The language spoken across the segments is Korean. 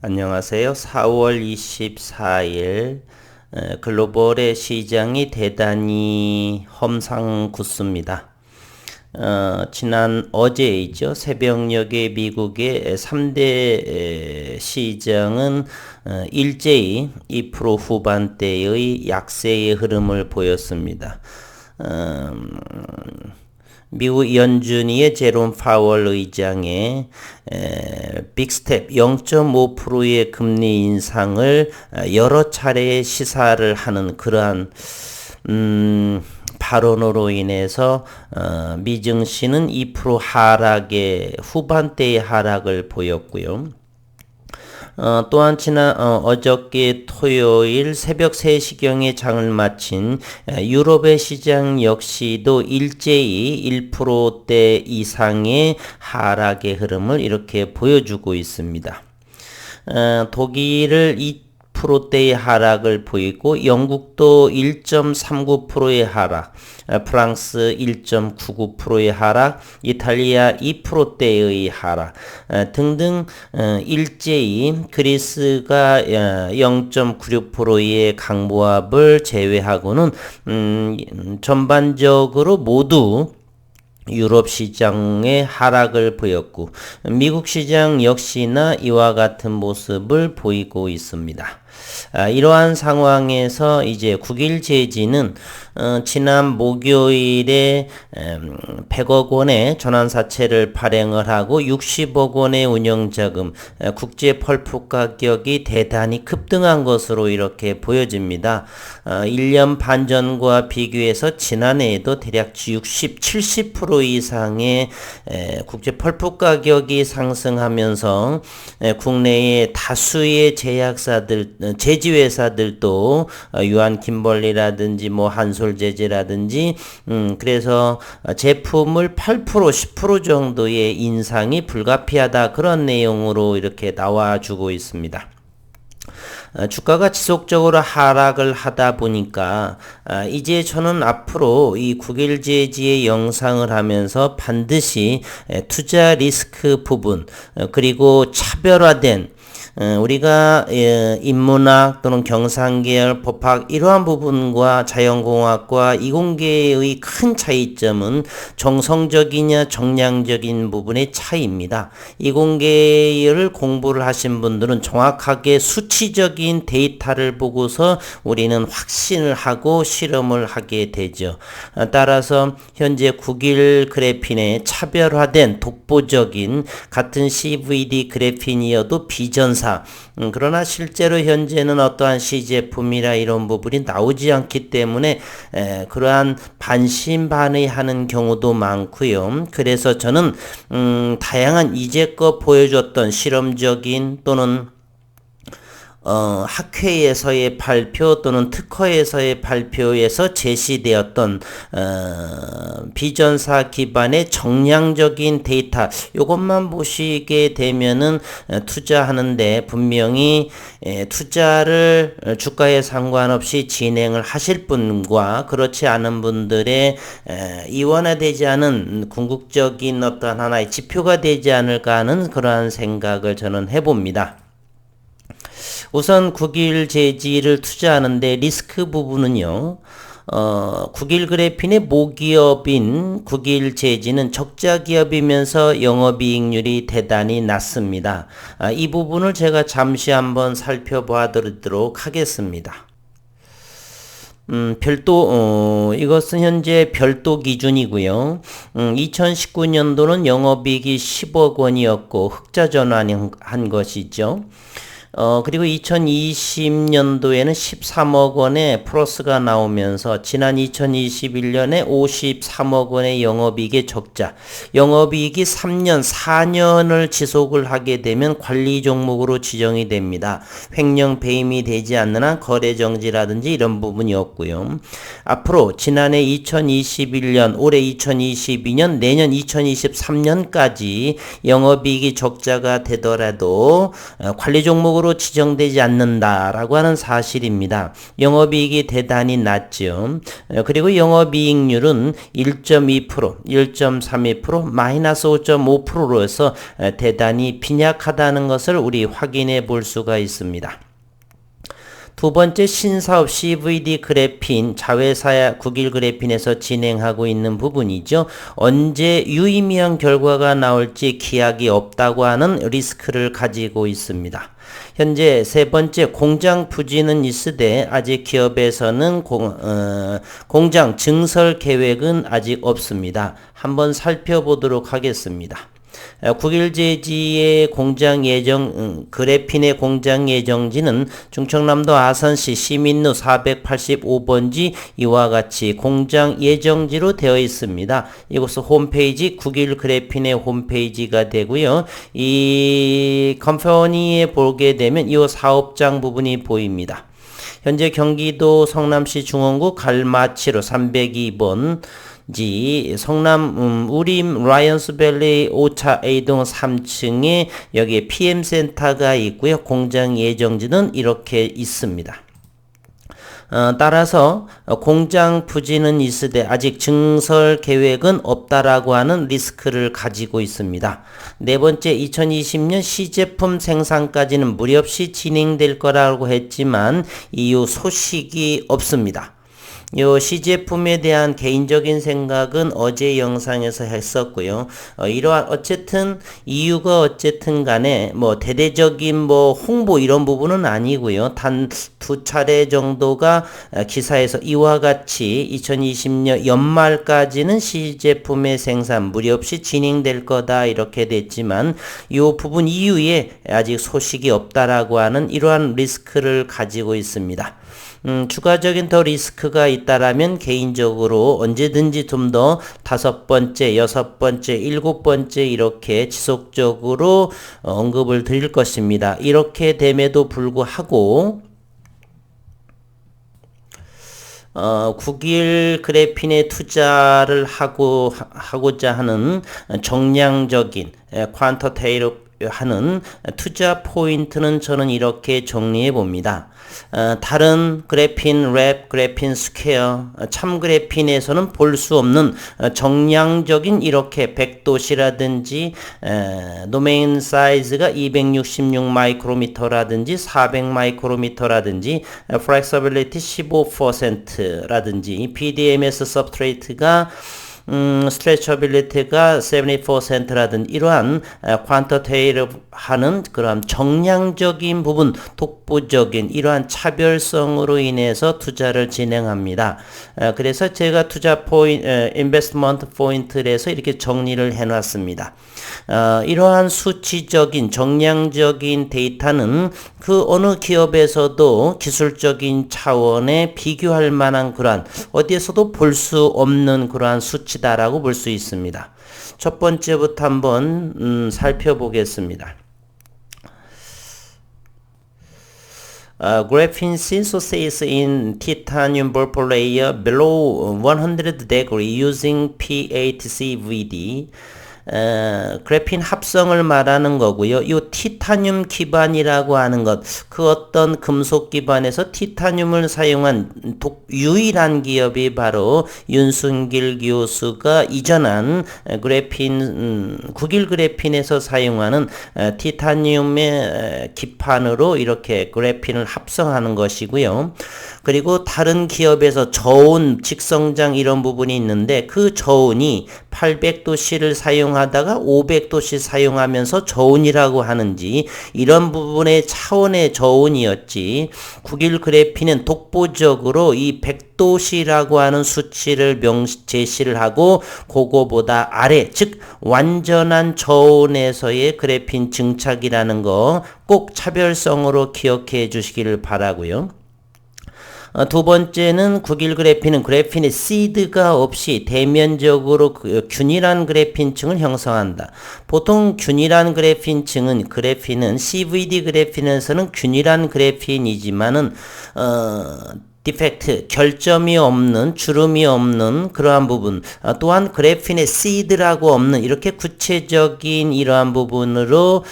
안녕하세요. 4월 24일 글로벌의 시장이 대단히 험상궂습니다. 지난 어제이죠. 새벽녘에 미국의 3대 시장은 일제히 2% 후반대의 약세의 흐름을 보였습니다. 미국 연준위의 제롬 파월 의장의 빅스텝 0.5%의 금리 인상을 여러 차례 시사를 하는 그러한 발언으로 인해서 미증시는 2% 하락의 후반대의 하락을 보였고요. 또한 어저께 토요일 새벽 3시경에 장을 마친 유럽의 시장 역시도 일제히 1%대 이상의 하락의 흐름을 이렇게 보여주고 있습니다. 독일을 2%대의 하락을 보이고 영국도 1.39%의 하락, 프랑스 1.99%의 하락, 이탈리아 2%대의 하락 등등 일제히 그리스가 0.96%의 강보합을 제외하고는 전반적으로 모두 유럽 시장의 하락을 보였고 미국 시장 역시나 이와 같은 모습을 보이고 있습니다. 이러한 상황에서 이제 국일 제지는 지난 목요일에 100억 원의 전환사채를 발행을 하고 60억 원의 운영자금, 국제 펄프 가격이 대단히 급등한 것으로 이렇게 보여집니다. 1년 반 전과 비교해서 지난해에도 대략 60, 70% 이상의 국제 펄프 가격이 상승하면서 국내의 다수의 제지회사들도 유한 김벌리라든지 한솔제지라든지 그래서 제품을 8%, 10% 정도의 인상이 불가피하다 그런 내용으로 이렇게 나와주고 있습니다. 주가가 지속적으로 하락을 하다 보니까 이제 저는 앞으로 이 국일 제지의 영상을 하면서 반드시 투자 리스크 부분 그리고 차별화된 우리가 인문학 또는 경상계열, 법학 이러한 부분과 자연공학과 이공계의 큰 차이점은 정성적이냐 정량적인 부분의 차이입니다. 이공계열을 공부를 하신 분들은 정확하게 수치적인 데이터를 보고서 우리는 확신을 하고 실험을 하게 되죠. 따라서 현재 국일 그래핀의 차별화된 독보적인 같은 CVD 그래핀이어도 비전사 그러나 실제로 현재는 어떠한 시제품이라 이런 부분이 나오지 않기 때문에 그러한 반신반의하는 경우도 많고요. 그래서 저는 다양한 이제껏 보여줬던 실험적인 또는 학회에서의 발표 또는 특허에서의 발표에서 제시되었던 비전사 기반의 정량적인 데이터 이것만 보시게 되면은 투자하는데 분명히 투자를 주가에 상관없이 진행을 하실 분과 그렇지 않은 분들의 이원화되지 않은 궁극적인 어떤 하나의 지표가 되지 않을까 하는 그러한 생각을 저는 해봅니다. 우선 국일 제지를 투자하는데 리스크 부분은요. 국일 그래핀의 모기업인 국일 제지는 적자 기업이면서 영업이익률이 대단히 낮습니다. 이 부분을 제가 잠시 한번 살펴보도록 하겠습니다. 이것은 현재 별도 기준이고요. 2019년도는 영업이익이 10억 원이었고 흑자 전환한 것이죠. 그리고 2020년도에는 13억 원의 플러스가 나오면서 지난 2021년에 53억 원의 영업이익의 적자. 영업이익이 3년, 4년을 지속을 하게 되면 관리 종목으로 지정이 됩니다. 횡령 배임이 되지 않는 한 거래 정지라든지 이런 부분이었고요. 앞으로 지난해 2021년, 올해 2022년, 내년 2023년까지 영업이익이 적자가 되더라도 관리 종목으로 수치적으로 지정되지 않는다라고 하는 사실입니다. 영업이익이 대단히 낮죠. 그리고 영업이익률은 1.2%, 1.32%, 마이너스 5.5%로서 대단히 빈약하다는 것을 우리 확인해 볼 수가 있습니다. 두 번째 신사업 CVD 그래핀 자회사 국일 그래핀에서 진행하고 있는 부분이죠. 언제 유의미한 결과가 나올지 기약이 없다고 하는 리스크를 가지고 있습니다. 현재 세 번째 공장 부지는 있으되 아직 기업에서는 공장 증설 계획은 아직 없습니다. 한번 살펴보도록 하겠습니다. 국일제지의 공장 예정 그래핀의 공장 예정지는 충청남도 아산시 시민로 485번지 이와 같이 공장 예정지로 되어 있습니다. 이곳은 홈페이지 국일 그래핀의 홈페이지가 되고요. 이 컴퍼니에 보게 되면 이 사업장 부분이 보입니다. 현재 경기도 성남시 중원구 갈마치로 302번 성남 우림 라이언스밸리 5차 A동 3층에 여기에 PM센터가 있고요. 공장 예정지는 이렇게 있습니다. 따라서 공장 부지는 있으되 아직 증설 계획은 없다라고 하는 리스크를 가지고 있습니다. 네 번째, 2020년 시제품 생산까지는 무리 없이 진행될 거라고 했지만 이후 소식이 없습니다. 요 시제품에 대한 개인적인 생각은 어제 영상에서 했었고요. 이러한 어쨌든 이유가 어쨌든 간에 뭐 대대적인 뭐 홍보 이런 부분은 아니고요. 단 두 차례 정도가 기사에서 이와 같이 2020년 연말까지는 시제품의 생산 무리 없이 진행될 거다 이렇게 됐지만 이 부분 이후에 아직 소식이 없다라고 하는 이러한 리스크를 가지고 있습니다. 추가적인 더 리스크가 있다라면 개인적으로 언제든지 좀 더 5번째, 6번째, 7번째 이렇게 지속적으로 언급을 드릴 것입니다. 이렇게 됨에도 불구하고 국일 그래핀에 투자를 하고자 하는 정량적인 퀀터테이티브 하는 투자 포인트는 저는 이렇게 정리해 봅니다. 다른 그래핀, 랩, 그래핀, 스퀘어, 참 그래핀에서는 볼 수 없는 정량적인 이렇게 100도시라든지 도메인 사이즈가 266 마이크로미터라든지 400 마이크로미터라든지 플렉서빌리티 15%라든지 PDMS 서브스트레이트가 스트레쳐빌리티가 74%라든 이러한 퀀터테이티브 하는 그러한 정량적인 부분, 독보적인 이러한 차별성으로 인해서 투자를 진행합니다. 그래서 제가 투자 포인트, 인베스트먼트 포인트에서 이렇게 정리를 해놨습니다. 이러한 수치적인 정량적인 데이터는 그 어느 기업에서도 기술적인 차원에 비교할 만한 그러한 어디에서도 볼 수 없는 그러한 수치다라고 볼 수 있습니다. 첫 번째부터 한번 살펴보겠습니다. Graphene synthesis in titanium purple layer below 100 degree using P8CVD. 그래핀 합성을 말하는 거고요. 이 티타늄 기반이라고 하는 것, 그 어떤 금속 기반에서 티타늄을 사용한 유일한 기업이 바로 윤순길 교수가 이전한 그래핀, 국일 그래핀에서 사용하는 티타늄의 기판으로 이렇게 그래핀을 합성하는 것이고요. 그리고 다른 기업에서 저온, 직성장 이런 부분이 있는데 그 저온이 800도씨를 사용하다가 500도씨 사용하면서 저온이라고 하는지 이런 부분의 차원의 저온이었지 국일 그래핀은 독보적으로 이 100도씨라고 하는 수치를 제시를 하고 그거보다 아래 즉 완전한 저온에서의 그래핀 증착이라는 거 꼭 차별성으로 기억해 주시기를 바라고요. 두 번째는 국일 그래핀은 그래핀의 시드가 없이 대면적으로 균일한 그래핀층을 형성한다. 보통 균일한 그래핀층은 그래핀은 CVD 그래핀에서는 균일한 그래핀이지만은 디펙트, 결점이 없는, 주름이 없는 그러한 부분, 또한 그래핀에 시드라고 없는 이렇게 구체적인 이러한 부분으로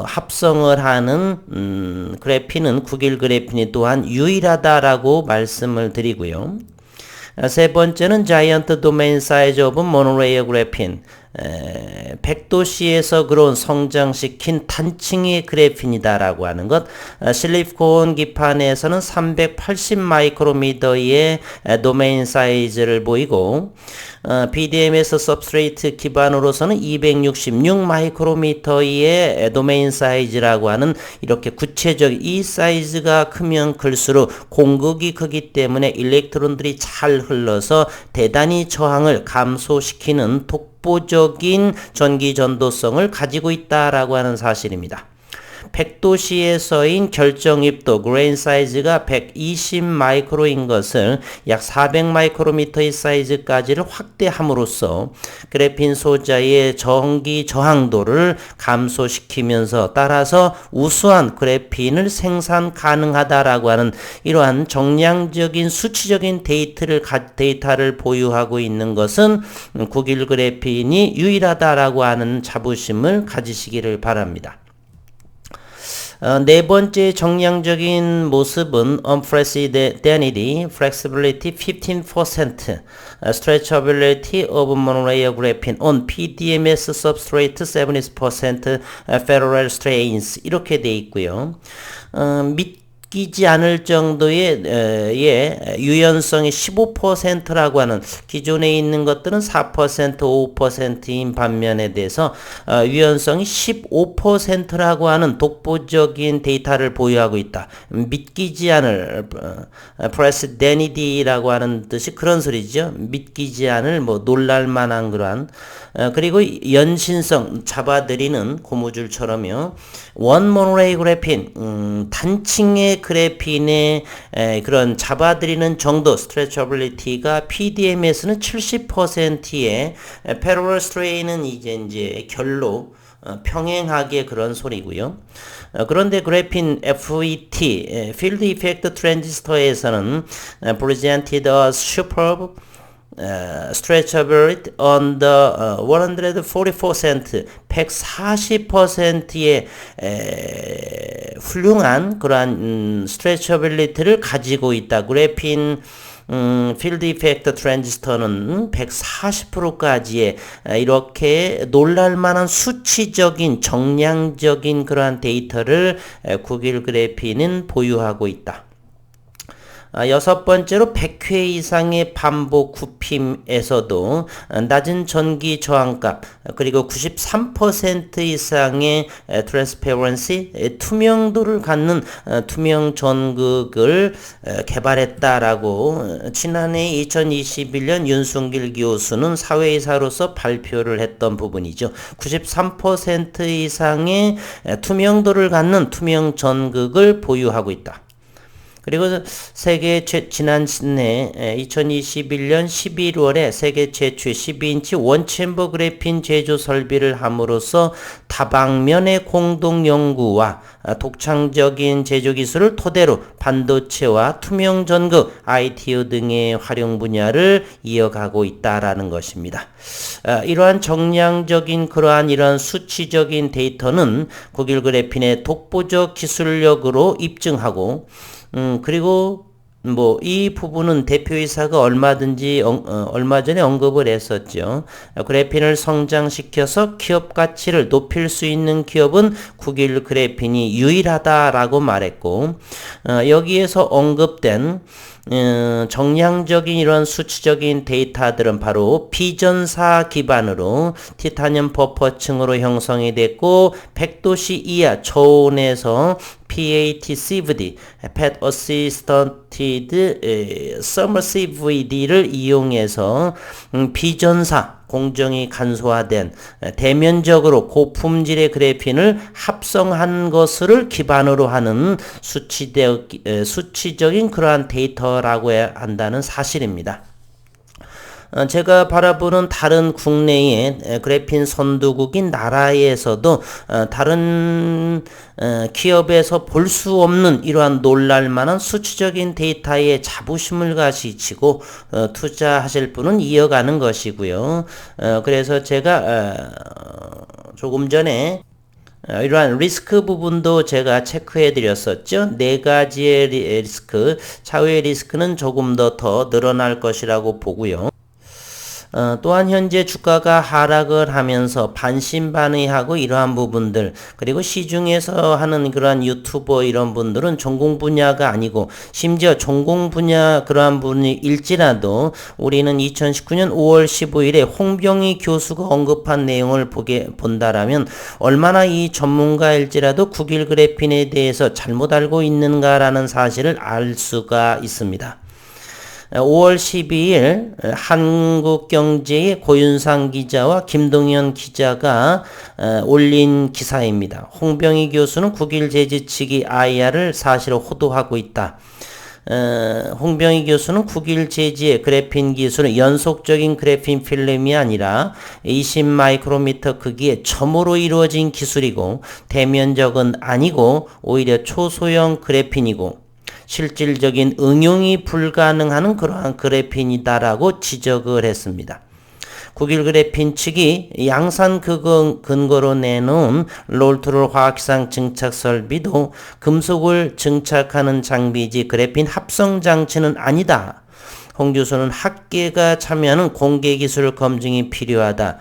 합성을 하는 그래핀은 국일 그래핀이 또한 유일하다라고 말씀을 드리고요. 세 번째는 자이언트 도메인 사이즈 오브 모노레이어 그래핀. 100도씨에서 그런 성장시킨 단층의 그래핀이다라고 하는 것. 실리콘 기판에서는 380 마이크로미터의 도메인 사이즈를 보이고 PDMS 서브스트레이트 기반으로서는 266 마이크로미터의 도메인 사이즈라고 하는 이렇게 구체적 이 사이즈가 크면 클수록 공극이 크기 때문에 일렉트론들이 잘 흘러서 대단히 저항을 감소시키는 독보적인 전기 전도성을 가지고 있다라고 하는 사실입니다. 100도씨에서인 결정입도 그레인 사이즈가 120 마이크로인 것을 약 400 마이크로미터의 사이즈까지를 확대함으로써 그래핀 소자의 전기 저항도를 감소시키면서 따라서 우수한 그래핀을 생산 가능하다라고 하는 이러한 정량적인 수치적인 데이터를 보유하고 있는 것은 국일 그래핀이 유일하다라고 하는 자부심을 가지시기를 바랍니다. 네 번째 정량적인 모습은 unprecedented flexibility 15%, stretchability of monolayer graphene on PDMS substrate 70%, ferrule strains 이렇게 돼 있고요. 믿기지 않을 정도의 유연성이 15%라고 하는 기존에 있는 것들은 4%, 5%인 반면에 대해서 유연성이 15%라고 하는 독보적인 데이터를 보유하고 있다. 믿기지 않을 precedented 하는 뜻이 그런 소리죠. 믿기지 않을 놀랄만한 그러한 그리고 연신성 잡아들이는 고무줄처럼요. 원 모노레이 그래핀 단층의 그래핀의 그런 잡아들이는 정도 스트레쳐빌리티가 PDMS는 70%의 패러럴 스트레인은 이제 결로 평행하게 그런 소리고요. 그런데 그래핀 FET 필드 이펙트 트랜지스터에서는 presented as superb stretchability on the 144%, 140%의 훌륭한 그러한 stretchability를 가지고 있다. 그래핀 필드 이펙트 트랜지스터는 140%까지의 이렇게 놀랄만한 수치적인 정량적인 그러한 데이터를 국일 그래핀은 보유하고 있다. 여섯 번째로 100회 이상의 반복 굽힘에서도 낮은 전기 저항값 그리고 93% 이상의 트랜스페런시 투명도를 갖는 투명 전극을 개발했다라고 지난해 2021년 윤순길 교수는 사회이사로서 발표를 했던 부분이죠. 93% 이상의 투명도를 갖는 투명 전극을 보유하고 있다. 그리고 지난해 2021년 11월에 세계 최초의 12인치 원챔버 그래핀 제조 설비를 함으로써 다방면의 공동 연구와 독창적인 제조 기술을 토대로 반도체와 투명 전극, ITO 등의 활용 분야를 이어가고 있다라는 것입니다. 이러한 정량적인 이러한 수치적인 데이터는 국일 그래핀의 독보적 기술력으로 입증하고 그리고 이 부분은 대표이사가 얼마 전에 언급을 했었죠. 그래핀을 성장시켜서 기업 가치를 높일 수 있는 기업은 국일 그래핀이 유일하다라고 말했고, 여기에서 언급된 정량적인 이런 수치적인 데이터들은 바로 비전사 기반으로 티타늄 버퍼층으로 형성이 됐고 100도씨 이하 저온에서 PAT-CVD, Pet Assisted Thermal CVD를 이용해서 비전사 공정이 간소화된 대면적으로 고품질의 그래핀을 합성한 것을 기반으로 하는 수치적인 그러한 데이터라고 한다는 사실입니다. 제가 바라보는 다른 국내의 그래핀 선두국인 나라에서도 다른 기업에서 볼 수 없는 이러한 놀랄만한 수치적인 데이터에 자부심을 가지시고 투자하실 분은 이어가는 것이고요. 그래서 제가 조금 전에 이러한 리스크 부분도 제가 체크해 드렸었죠. 네 가지의 리스크, 차후의 리스크는 조금 더 늘어날 것이라고 보고요. 또한 현재 주가가 하락을 하면서 반신반의하고 이러한 부분들, 그리고 시중에서 하는 그러한 유튜버 이런 분들은 전공 분야가 아니고 심지어 전공 분야 그러한 분일지라도 우리는 2019년 5월 15일에 홍병희 교수가 언급한 내용을 본다라면 얼마나 이 전문가일지라도 국일 그래핀에 대해서 잘못 알고 있는가라는 사실을 알 수가 있습니다. 5월 12일 한국경제의 고윤상 기자와 김동현 기자가 올린 기사입니다. 홍병희 교수는 국일 제지 측이 IR을 사실로 호도하고 있다. 홍병희 교수는 국일 제지의 그래핀 기술은 연속적인 그래핀 필름이 아니라 20 마이크로미터 크기의 점으로 이루어진 기술이고 대면적은 아니고 오히려 초소형 그래핀이고 실질적인 응용이 불가능한 그러한 그래핀이다라고 지적을 했습니다. 국일 그래핀 측이 양산 근거로 내놓은 롤트롤 화학상 증착 설비도 금속을 증착하는 장비이지 그래핀 합성 장치는 아니다. 홍 교수는 학계가 참여하는 공개 기술 검증이 필요하다.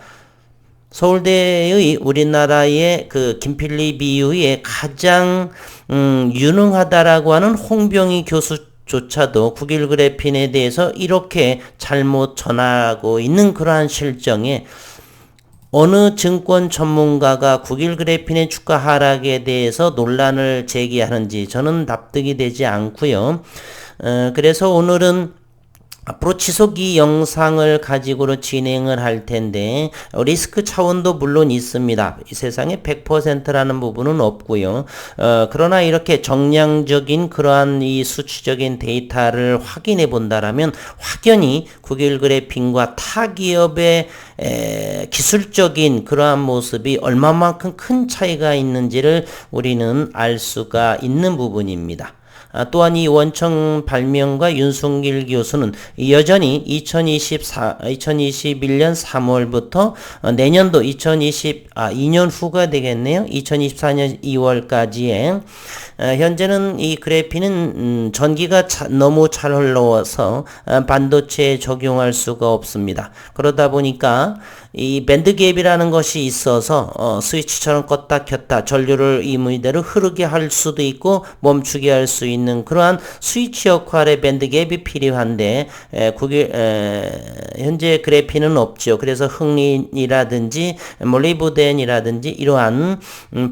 서울대의 우리나라의 그 김필리 비유의 가장 유능하다라고 하는 홍병희 교수조차도 국일 그래핀에 대해서 이렇게 잘못 전하고 있는 그러한 실정에 어느 증권 전문가가 국일 그래핀의 주가 하락에 대해서 논란을 제기하는지 저는 납득이 되지 않고요. 그래서 오늘은 앞으로 지속 이 영상을 가지고 진행을 할 텐데 리스크 차원도 물론 있습니다. 이 세상에 100%라는 부분은 없고요. 그러나 이렇게 정량적인 그러한 이 수치적인 데이터를 확인해 본다라면 확연히 국일 그래핀과 타 기업의 기술적인 그러한 모습이 얼마만큼 큰 차이가 있는지를 우리는 알 수가 있는 부분입니다. 또한 이 원청 발명가 윤승길 교수는 여전히 2021년 3월부터 내년도 2년 후가 되겠네요. 2024년 2월까지에 현재는 이 그래핀은 전기가 너무 잘 흘러와서 반도체에 적용할 수가 없습니다. 그러다 보니까 이 밴드갭이라는 것이 있어서 스위치처럼 껐다 켰다 전류를 임의대로 흐르게 할 수도 있고 멈추게 할 수 있는 그러한 스위치 역할의 밴드갭이 필요한데 현재 그래핀은 없죠. 그래서 흥린이라든지 몰리브덴이라든지 이러한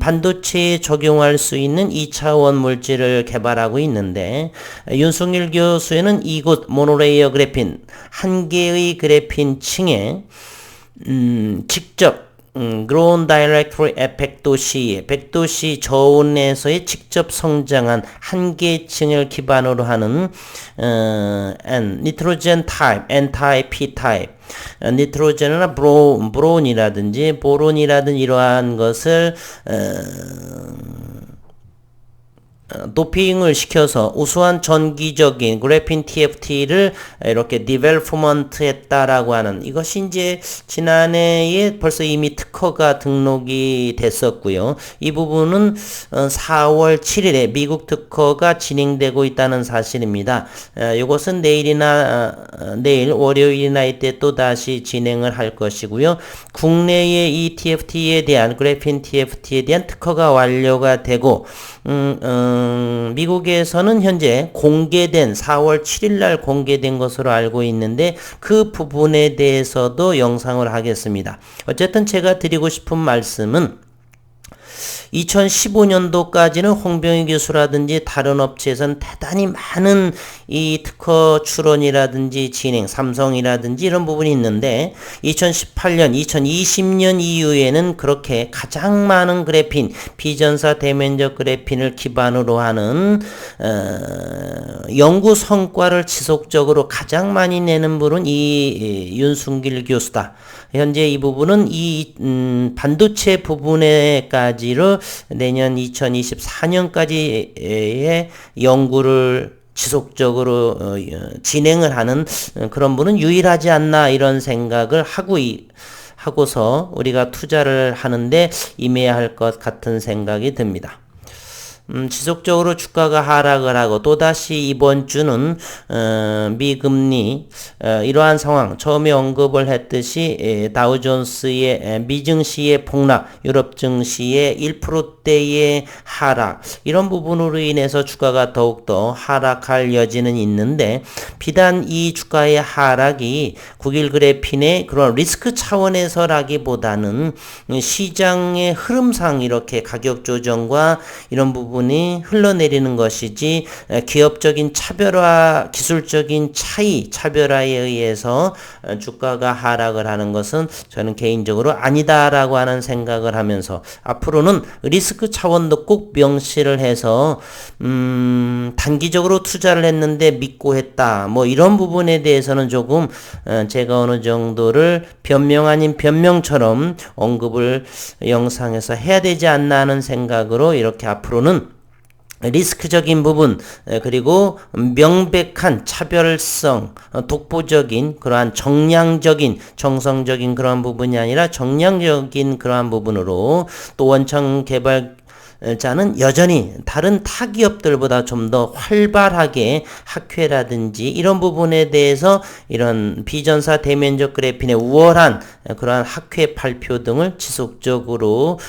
반도체에 적용할 수 있는 2차원 물질을 개발하고 있는데 윤승일 교수에는 이곳 모노레이어 그래핀 한 개의 그래핀 층에 직접 Grown Directly at 100도씨 저온에서의 직접 성장한 한 개층을 기반으로 하는 니트로젠 타입, N-타입, P-타입 니트로젠이나 보론이라든지 이러한 것을 도핑을 시켜서 우수한 전기적인 그래핀 TFT를 이렇게 디벨로먼트 했다라고 하는 이것이 이제 지난해에 벌써 이미 특허가 등록이 됐었고요. 이 부분은 4월 7일에 미국 특허가 진행되고 있다는 사실입니다. 이것은 내일 월요일이나 이때 또 다시 진행을 할 것이고요. 국내의 이 TFT에 대한 그래핀 TFT에 대한 특허가 완료가 되고 미국에서는 현재 공개된 4월 7일 날 공개된 것으로 알고 있는데 그 부분에 대해서도 영상을 하겠습니다. 어쨌든 제가 드리고 싶은 말씀은 2015년도까지는 홍병희 교수라든지 다른 업체에서는 대단히 많은 이 특허 출원이라든지 진행, 삼성이라든지 이런 부분이 있는데 2018년, 2020년 이후에는 그렇게 가장 많은 그래핀, 비전사 대면적 그래핀을 기반으로 하는 연구 성과를 지속적으로 가장 많이 내는 분은 이 윤순길 교수다. 현재 이 부분은 이 반도체 부분에까지로 내년 2024년까지의 연구를 지속적으로 진행을 하는 그런 분은 유일하지 않나 이런 생각을 하고서 우리가 투자를 하는데 임해야 할 것 같은 생각이 듭니다. 지속적으로 주가가 하락을 하고 또다시 이번 주는 미금리 이러한 상황 처음에 언급을 했듯이 다우존스의 미증시의 폭락, 유럽 증시의 1%대의 하락 이런 부분으로 인해서 주가가 더욱더 하락할 여지는 있는데 비단 이 주가의 하락이 국일 그래핀의 그런 리스크 차원에서라기보다는 시장의 흐름상 이렇게 가격 조정과 이런 부분이 흘러내리는 것이지 기업적인 차별화, 기술적인 차별화에 의해서 주가가 하락을 하는 것은 저는 개인적으로 아니다라고 하는 생각을 하면서 앞으로는 리스크 차원도 꼭 명시를 해서 단기적으로 투자를 했는데 믿고 했다. 뭐 이런 부분에 대해서는 조금 제가 어느 정도를 변명 아닌 변명처럼 언급을 영상에서 해야 되지 않나 하는 생각으로 이렇게 앞으로는 리스크적인 부분 그리고 명백한 차별성 독보적인 그러한 정량적인 정성적인 그러한 부분이 아니라 정량적인 그러한 부분으로 또 원청 개발자는 여전히 다른 타 기업들보다 좀 더 활발하게 학회라든지 이런 부분에 대해서 이런 비전사 대면적 그래핀의 우월한 그러한 학회 발표 등을 지속적으로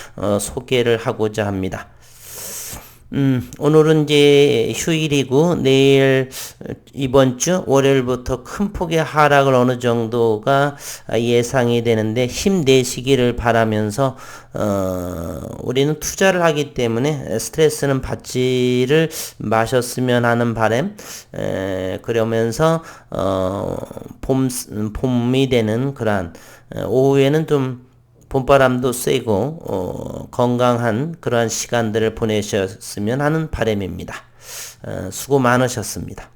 소개를 하고자 합니다. 오늘은 이제 휴일이고 내일 이번 주 월요일부터 큰 폭의 하락을 어느 정도가 예상이 되는데 힘내시기를 바라면서 우리는 투자를 하기 때문에 스트레스는 받지를 마셨으면 하는 바람 그러면서 봄이 되는 그러한 오후에는 좀 봄바람도 쐬고 건강한 그러한 시간들을 보내셨으면 하는 바람입니다. 수고 많으셨습니다.